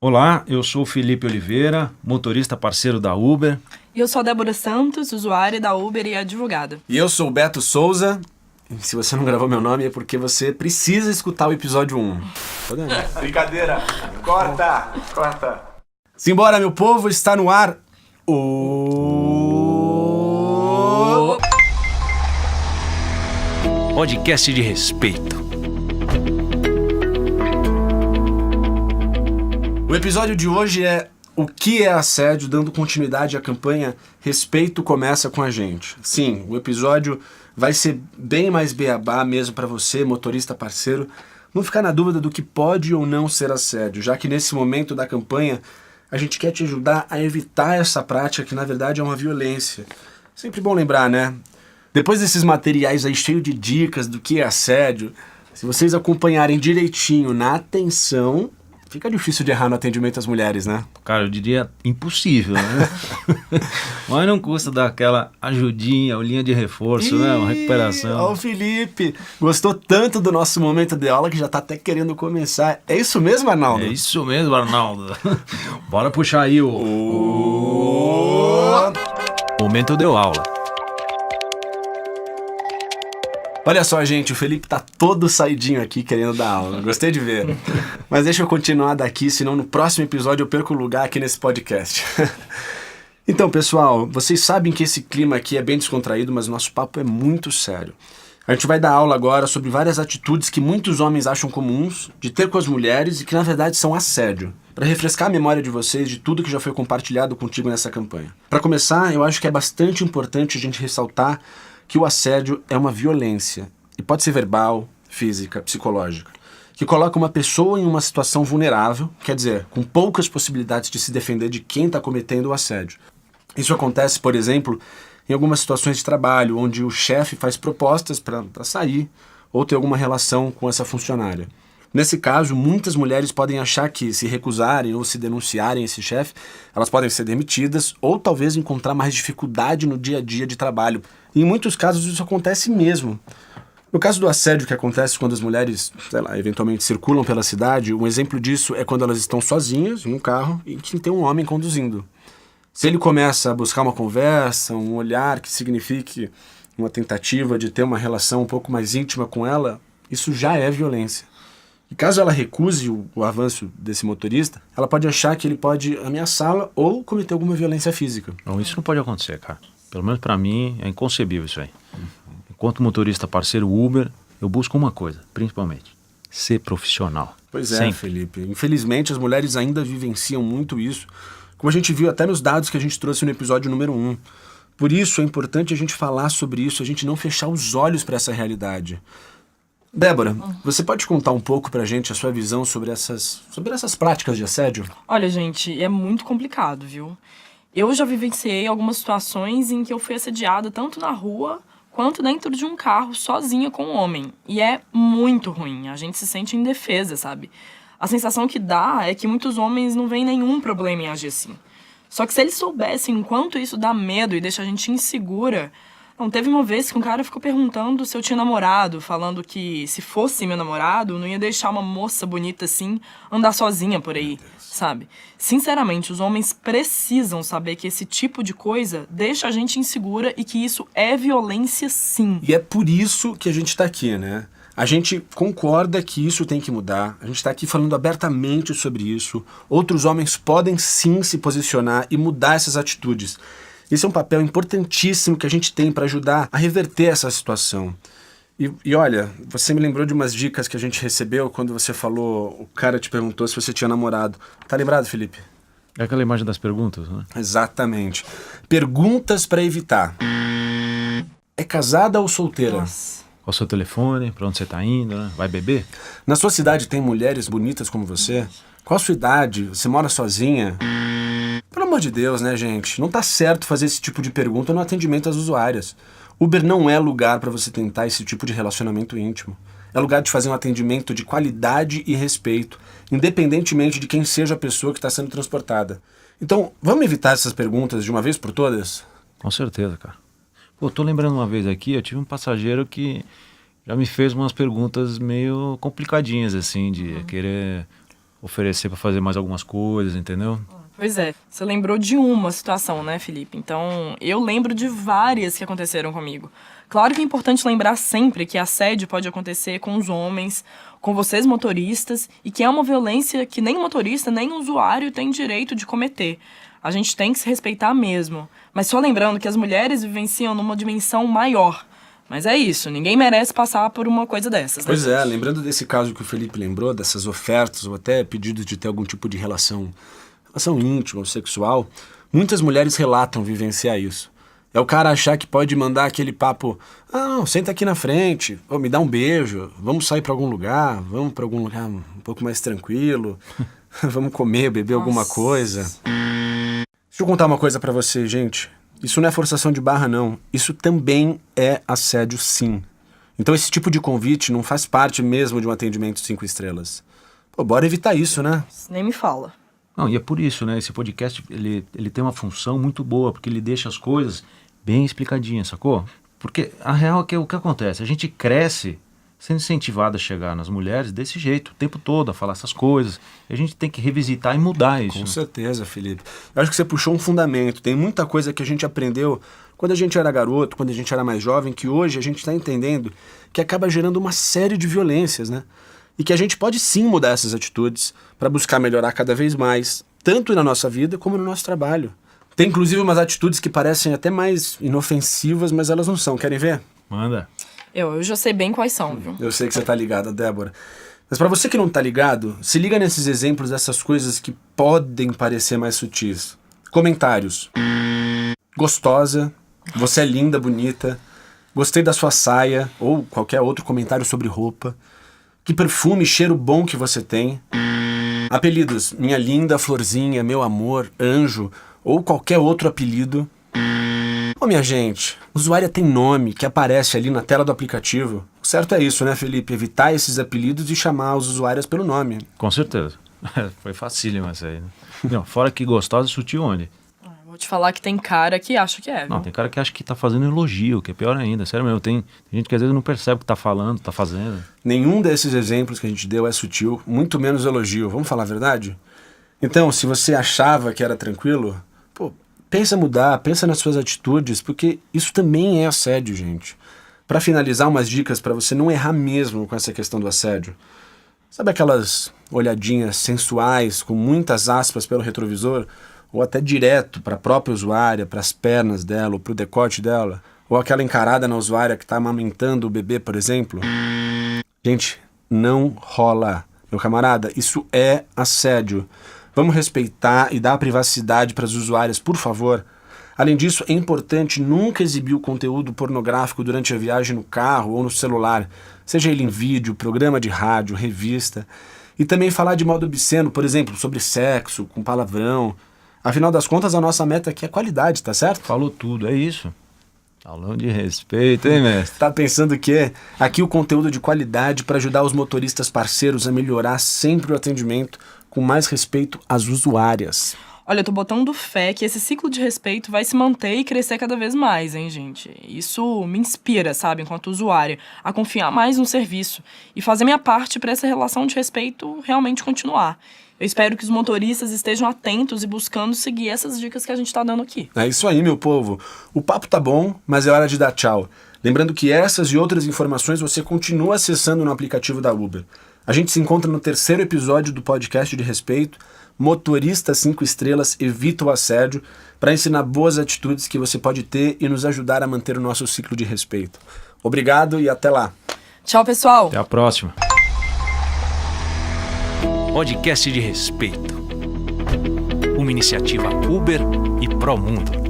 Olá, eu sou o Felipe Oliveira, motorista parceiro da Uber. E eu sou a Débora Santos, usuária da Uber e advogada. E eu sou o Beto Souza. Se você não gravou meu nome é porque você precisa escutar o episódio 1. Brincadeira. Corta. Simbora, meu povo, está no ar o Podcast de respeito. O episódio de hoje é o que é assédio, dando continuidade à campanha Respeito Começa com a Gente. Sim, o episódio vai ser bem mais beabá mesmo para você, motorista parceiro, não ficar na dúvida do que pode ou não ser assédio, já que nesse momento da campanha a gente quer te ajudar a evitar essa prática que na verdade é uma violência. Sempre bom lembrar, né? Depois desses materiais aí cheios de dicas do que é assédio, se vocês acompanharem direitinho na atenção, fica difícil de errar no atendimento às mulheres, né? Cara, eu diria impossível, né? Mas não custa dar aquela ajudinha, linha de reforço, né? Uma recuperação. Ó, o Felipe gostou tanto do nosso momento de aula que já tá até querendo começar. É isso mesmo, Arnaldo? É isso mesmo, Arnaldo. Bora puxar aí o momento deu aula. Olha só, gente, o Felipe tá todo saidinho aqui querendo dar aula. Gostei de ver. Mas deixa eu continuar daqui, senão no próximo episódio eu perco o lugar aqui nesse podcast. Então, pessoal, vocês sabem que esse clima aqui é bem descontraído, mas o nosso papo é muito sério. A gente vai dar aula agora sobre várias atitudes que muitos homens acham comuns de ter com as mulheres e que na verdade são assédio, para refrescar a memória de vocês de tudo que já foi compartilhado contigo nessa campanha. Para começar, eu acho que é bastante importante a gente ressaltar que o assédio é uma violência, e pode ser verbal, física, psicológica, que coloca uma pessoa em uma situação vulnerável, quer dizer, com poucas possibilidades de se defender de quem está cometendo o assédio. Isso acontece, por exemplo, em algumas situações de trabalho, onde o chefe faz propostas para sair ou ter alguma relação com essa funcionária. Nesse caso, muitas mulheres podem achar que, se recusarem ou se denunciarem esse chefe, elas podem ser demitidas ou talvez encontrar mais dificuldade no dia a dia de trabalho. E em muitos casos isso acontece mesmo. No caso do assédio que acontece quando as mulheres, eventualmente circulam pela cidade, um exemplo disso é quando elas estão sozinhas em um carro e que tem um homem conduzindo. Se ele começa a buscar uma conversa, um olhar que signifique uma tentativa de ter uma relação um pouco mais íntima com ela, isso já é violência. E caso ela recuse o avanço desse motorista, ela pode achar que ele pode ameaçá-la ou cometer alguma violência física. Não, isso não pode acontecer, cara. Pelo menos pra mim é inconcebível isso aí. Enquanto motorista parceiro Uber, eu busco uma coisa, principalmente: ser profissional. Pois é, Sempre. Felipe. Infelizmente as mulheres ainda vivenciam muito isso, como a gente viu até nos dados que a gente trouxe no episódio número 1. Por isso é importante a gente falar sobre isso, a gente não fechar os olhos para essa realidade. Débora, você pode contar um pouco pra gente a sua visão sobre essas práticas de assédio? Olha, gente, é muito complicado, viu? Eu já vivenciei algumas situações em que eu fui assediada tanto na rua quanto dentro de um carro sozinha com um homem. E é muito ruim, a gente se sente indefesa, sabe? A sensação que dá é que muitos homens não veem nenhum problema em agir assim. Só que se eles soubessem o quanto isso dá medo e deixa a gente insegura... Não, teve uma vez que um cara ficou perguntando se eu tinha namorado, falando que se fosse meu namorado, não ia deixar uma moça bonita assim andar sozinha por aí, sabe? Sinceramente, os homens precisam saber que esse tipo de coisa deixa a gente insegura e que isso é violência sim. E é por isso que a gente tá aqui, né? A gente concorda que isso tem que mudar, a gente está aqui falando abertamente sobre isso. Outros homens podem sim se posicionar e mudar essas atitudes. Esse é um papel importantíssimo que a gente tem para ajudar a reverter essa situação. E olha, você me lembrou de umas dicas que a gente recebeu quando você falou, o cara te perguntou se você tinha namorado. Tá lembrado, Felipe? É aquela imagem das perguntas, né? Exatamente. Perguntas para evitar. É casada ou solteira? Nossa. Qual o seu telefone? Pra onde você tá indo, né? Vai beber? Na sua cidade tem mulheres bonitas como você? Qual a sua idade? Você mora sozinha? Pelo amor de Deus, né, gente? Não tá certo fazer esse tipo de pergunta no atendimento às usuárias. Uber não é lugar para você tentar esse tipo de relacionamento íntimo. É lugar de fazer um atendimento de qualidade e respeito, independentemente de quem seja a pessoa que está sendo transportada. Então, vamos evitar essas perguntas de uma vez por todas? Com certeza, cara. Pô, tô lembrando uma vez aqui, eu tive um passageiro que já me fez umas perguntas meio complicadinhas, assim, de querer oferecer para fazer mais algumas coisas, entendeu? Pois é, você lembrou de uma situação, né, Felipe? Então, eu lembro de várias que aconteceram comigo. Claro que é importante lembrar sempre que assédio pode acontecer com os homens, com vocês motoristas, e que é uma violência que nem o motorista, nem o usuário tem direito de cometer. A gente tem que se respeitar mesmo. Mas só lembrando que as mulheres vivenciam numa dimensão maior. Mas é isso, ninguém merece passar por uma coisa dessas. Pois é, lembrando desse caso que o Felipe lembrou, dessas ofertas ou até pedidos de ter algum tipo de relação íntima ou sexual, muitas mulheres relatam vivenciar isso. É o cara achar que pode mandar aquele papo, não, senta aqui na frente, me dá um beijo, vamos sair pra algum lugar, vamos pra algum lugar um pouco mais tranquilo, vamos comer, beber alguma coisa. Deixa eu contar uma coisa pra vocês, gente. Isso não é forçação de barra, não. Isso também é assédio, sim. Então esse tipo de convite não faz parte mesmo de um atendimento 5 estrelas. Pô, bora evitar isso, né? Nem me fala. Não, e é por isso, né? Esse podcast, ele tem uma função muito boa, porque ele deixa as coisas bem explicadinhas, sacou? Porque a real é que o que acontece? A gente cresce sendo incentivado a chegar nas mulheres desse jeito, o tempo todo, a falar essas coisas. E a gente tem que revisitar e mudar isso. Com certeza, Felipe. Eu acho que você puxou um fundamento. Tem muita coisa que a gente aprendeu quando a gente era garoto, quando a gente era mais jovem, que hoje a gente está entendendo que acaba gerando uma série de violências, né? E que a gente pode sim mudar essas atitudes para buscar melhorar cada vez mais, tanto na nossa vida como no nosso trabalho. Tem inclusive umas atitudes que parecem até mais inofensivas, mas elas não são. Querem ver? Manda. Eu já sei bem quais são, viu? Eu sei que você tá ligada, Débora. Mas para você que não tá ligado, se liga nesses exemplos dessas coisas que podem parecer mais sutis. Comentários. Gostosa. Você é linda, bonita. Gostei da sua saia. Ou qualquer outro comentário sobre roupa. Que perfume e cheiro bom que você tem. Apelidos, minha linda, florzinha, meu amor, anjo, ou qualquer outro apelido. Ô minha gente, usuária tem nome que aparece ali na tela do aplicativo. O certo é isso, né, Felipe? Evitar esses apelidos e chamar os usuários pelo nome. Com certeza. Foi facílimo essa aí, né? Não, fora que gostosa, sutil onde? Vou te falar que tem cara que acha que é, viu? Não, tem cara que acha que tá fazendo elogio, que é pior ainda. Sério mesmo, tem gente que às vezes não percebe o que tá falando, tá fazendo. Nenhum desses exemplos que a gente deu é sutil, muito menos elogio. Vamos falar a verdade? Então, se você achava que era tranquilo, pensa mudar, pensa nas suas atitudes, porque isso também é assédio, gente. Para finalizar, umas dicas para você não errar mesmo com essa questão do assédio. Sabe aquelas olhadinhas sensuais, com muitas aspas pelo retrovisor? Ou até direto para a própria usuária, para as pernas dela, ou para o decote dela, ou aquela encarada na usuária que está amamentando o bebê, por exemplo. Gente, não rola. Meu camarada, isso é assédio. Vamos respeitar e dar privacidade para as usuárias, por favor. Além disso, é importante nunca exibir o conteúdo pornográfico durante a viagem no carro ou no celular, seja ele em vídeo, programa de rádio, revista. E também falar de modo obsceno, por exemplo, sobre sexo, com palavrão. Afinal das contas, a nossa meta aqui é qualidade, tá certo? Falou tudo, é isso. Falando de respeito, hein, mestre? Tá pensando que aqui o conteúdo de qualidade para ajudar os motoristas parceiros a melhorar sempre o atendimento com mais respeito às usuárias. Olha, eu tô botando fé que esse ciclo de respeito vai se manter e crescer cada vez mais, hein, gente? Isso me inspira, sabe, enquanto usuária, a confiar mais no serviço e fazer minha parte para essa relação de respeito realmente continuar. Eu espero que os motoristas estejam atentos e buscando seguir essas dicas que a gente tá dando aqui. É isso aí, meu povo. O papo tá bom, mas é hora de dar tchau. Lembrando que essas e outras informações você continua acessando no aplicativo da Uber. A gente se encontra no 3º episódio do podcast de respeito, Motorista 5 estrelas evita o assédio, para ensinar boas atitudes que você pode ter e nos ajudar a manter o nosso ciclo de respeito. Obrigado e até lá. Tchau, pessoal. Até a próxima. Podcast de respeito. Uma iniciativa Uber e Promundo.